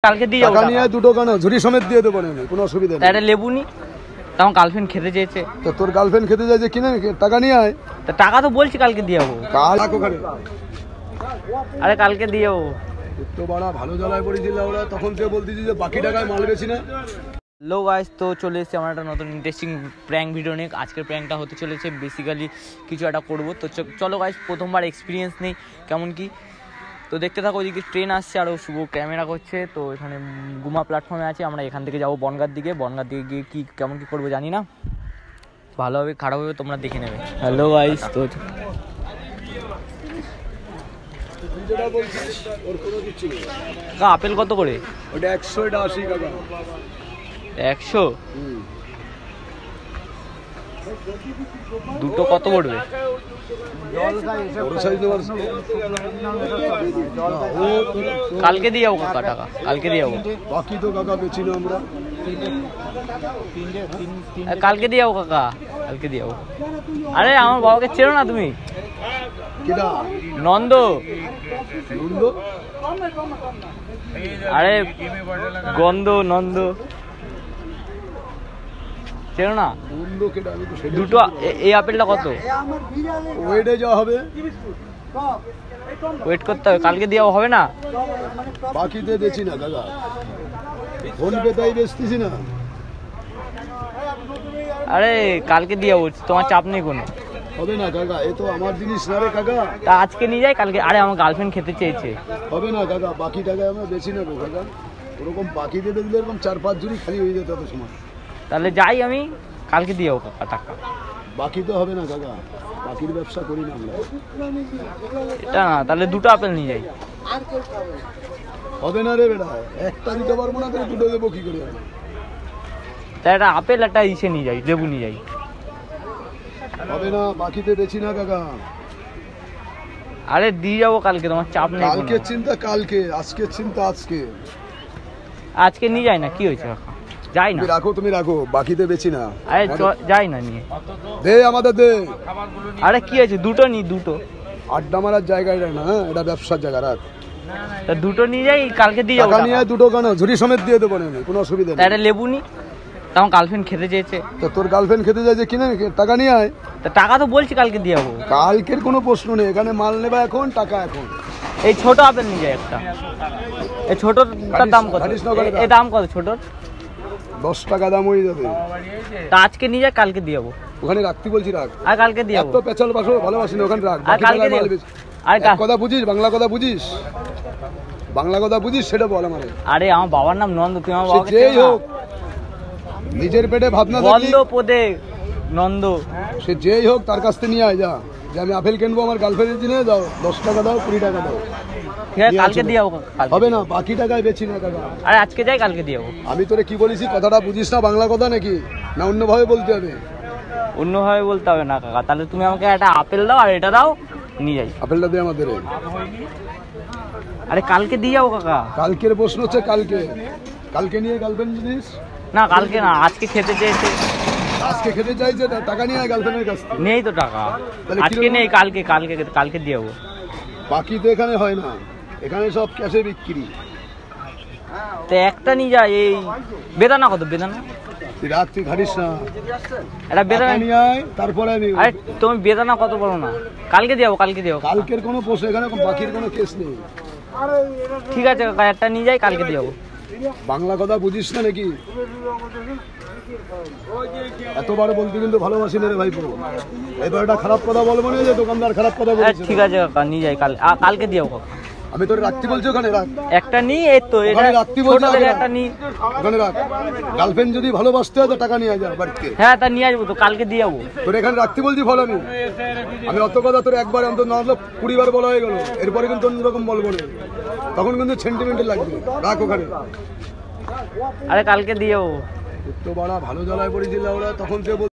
কালকে দিয়ে যাবো। টাকা নিয়ে দুটো কেন ঝুড়ি সমেত দিয়ে দেবো আমি, কোনো অসুবিধা নেই। একটা লেবু নি, আমার গার্লফ্রেন্ড খেতে চেয়েছে। তো তোর গার্লফ্রেন্ড খেতে চাইছে কিনে টাকা নিয়ে আয়। তা টাকা তো বলছি কালকে দিয়ে যাবো। কাল ওখানে আরে কালকে দিয়ে যাবো। তো বড় ভালো জ্বালায় পড়েছিল ওরা, তখন তুই বলতেছি যে বাকি টাকায় মাল বেশি না। হ্যালো গাইস, তো চলে এসেছি আমার একটা নতুন ইন্টারেস্টিং প্র্যাঙ্ক ভিডিও নিয়ে। আজকের প্র্যাঙ্কটা হতে চলেছে বেসিক্যালি কিছু একটা করবো। তো চলো গাইস, প্রথমবার এক্সপিরিয়েন্স নেই কেমন কি, তো দেখতে থাকো। ওইদিকে ট্রেন আসছে আরও শুভ ক্যামেরা করছে। তো এখানে গুমা প্ল্যাটফর্মে আছে, আমরা এখান থেকে যাবো বনগাঁর দিকে। বনগাঁর দিকে গিয়ে কী কেমন কী করবো জানি না, ভালো হবে খারাপ হবে তোমরা দেখে নেবে। হ্যালো গাইস, তো আপেল কত করে? ওটা 100, এটা 80 টাকা। 100 দুটো কত পড়বে? কালকে দিয়ে যাবো কাকা, টাকা কালকে দিয়ে যাবো। বাকি তো কাকা বেছি না আমরা, কালকে দিয়ে যাবো কাকা, কালকে দিয়ে যাবো। আরে আমার বাবাকে চেনো না তুমি? কিনা নন্দ। আরে গন্ধ নন্দ চেনো না? দুটো এই আপেলটা কত? ওয়েটে যাওয়া হবে, ওয়েট করতে হবে, কালকে দেওয়া হবে না? বাকিতে বেছি না দাদা, ফোন পে তাই বেচতেছি না। আরে কালকে দিয়ে যাবো, তোমার চাপ নেই কোনো। হবে না কাকা, এ তো আমার জিনিস না রে কাকা। তা আজকে নিয়ে যাই কালকে। আরে আমার গার্লফ্রেন্ড খেতে চেয়েছে। হবে না কাকা, বাকি টাকায় আমরা বেশি না কাকা। ওরকম বাকিতে দেখলে এরকম 4-5 ঝুড়ি খালি হয়ে যেত এত সময়। তাহলে যাই আমি, কালকে দিয়ে যাবো কাকা টাকা। বাকি তো হবে না কাকা, বাকির ব্যবসা করি না আমরা। এটা না, তাহলে দুটো আপেল নিয়ে যাই। হবে না রে বেটা, একটা দিতে পারবো না, করে দুটো দেবো কি করে? তাই একটা আপেল একটা ইসে নিয়ে যাই, লেবু নিয়ে যাই। হবে না, বাকিতে বেছি না কাকা। আরে দিয়ে যাবো কালকে, তোমার চাপ নেই। কালকে চিন্তা কালকে, আজকে চিন্তা আজকে। আজকে নিয়ে যাই না, কি হয়েছে কাকা? যাই না। রাখো, তুমি রাখো, বাকিতে বেছি না। আরে যাই না নিয়ে দে, আমাদের দে। আরে কি হয়েছে, দুটো নি, দুটো আড্ডা মারার জায়গা এটা না, এটা ব্যবসার জায়গা। রাখ, তা দুটো নিয়ে যাই, কালকে দিয়ে যাবো। টাকা নিয়ে দুটো কেন ঝুড়ি সমেত দিয়ে দেবো আমি, কোনো অসুবিধা নেই। একটা লেবু নি, আমার গার্লফ্রেন্ড খেতে চেয়েছে। তো তোর গার্লফ্রেন্ড খেতে চাইছে কিনে টাকা নিয়ে আয়। তা টাকা তো বলছি কালকে দিয়ে যাবো। কালকের কোনো প্রশ্ন নেই, এখানে মাল নেবা এখন, টাকা এখন। এই ছোট আপেল নিয়ে যায় একটা। এই ছোটটার দাম কত? এই দাম কত ছোটর? 10 টাকা দাম হয়ে যাবে। তা আজকে নিয়ে যাই, কালকে দিয়ে যাবো। ওখানে রাখতে বলছি, রাখ। আর কালকে দিয়ে যাবো। এত পেছাল বাসো ভালোবাসি না, ওখানে রাখ। আর কালকে দিয়ে যাবো। আর কথা বুঝিস, বাংলা কথা বুঝিস, বাংলা কথা বুঝিস, সেটা বল আমারে। আরে আমার বাবার নাম নন্দ, তুমি আমার বাবাকে যেই হোক, নিজের পেটে ভাবনা বন্ধ পদে নন্দ, সে যেই হোক, তার কাছ থেকে নিয়ে আয় যা, যে আমি আপেল কিনবো আমার গার্লফ্রেন্ডের জন্য। দাও 10 টাকা দাও, 20 টাকা দাও। ঠিক আছে কালকে দিয়ে যাবো। হবে না, বাকি টাকায় বেছি না টাকা। আরে আজকে যাই, কালকে দিয়ে যাবো। আমি তোরে কি বলেছি, কথাটা বুঝিস না? বাংলা কথা নাকি, না অন্যভাবে বলতে হবে? অন্যভাবে বলতে হবে না কাকা। তাহলে তুমি আমাকে একটা আপেল দাও, আর এটা দাও, নিয়ে যাই। আপেলটা দে আমাদের। আরে কালকে দিয়ে যাবো কাকা। কালকের প্রশ্ন হচ্ছে কালকে, কালকে নিয়ে গার্লফ্রেন্ড জিনিস না কালকে না, আজকে খেতে চেয়েছে। আজকে খেতে চাইছে, টাকা নিয়ে আয় গার্লফ্রেন্ডের কাছ থেকে। নেই তো টাকা, তাহলে আজকে নেই, কালকে কালকে কালকে দিয়ে যাবো। বাকি তো এখানে হয় না, এখানে সব ক্যাশে বিক্রি। তো একটা নিয়ে যায়। এই বেদানা কত? বেদানা তুই রাখ, তুই ঘাটিস না, এটা বেদানা নিয়ে আয়, তারপরে আমি। আরে তুমি বেদানা কত বলো না, কালকে দিয়ে যাবো, কালকে দিয়ে যাবো। কালকের কোনো প্রশ্ন, এখানে বাকির কোনো কেস নেই। ঠিক আছে কাকা, একটা নিয়ে যাই, কালকে দিয়ে যাবো। বাংলা কথা বুঝিস না নাকি? এতবার বলতে কিন্তু ভালোবাসি না রে ভাইপো। এবার একটা খারাপ কথা বলবো না, যে দোকানদার খারাপ কথা বলছে। ঠিক আছে কাকা, নিয়ে যাই, কালকে দিয়ে যাবো। আমি তোর রাখতে বলছি, ওখানে রাখ। একটা নিই, এই তো এটা রাখতে বলছি, একটা নিই, ওখানে রাখ। গার্লফ্রেন্ড যদি ভালোবাসতে হয় তো টাকা নিয়ে যা বাড়িতে। হ্যাঁ তা নিয়ে আসবো তো, কালকে দিয়ে যাবো। তোর এখানে রাখতে বলছি, ফল আমি অত কথা তোর একবার অন্তত না হলো 20 বার বলা হয়ে গেল। এরপরে কিন্তু অন্যরকম বলবো না, তখন কিন্তু সেন্টিমেন্টাল লাগবে। রাখ ওখানে। আরে কালকে দিয়ে যাবো। তো বড় ভালো জ্বালায় পড়েছিল ওরা, তখন সে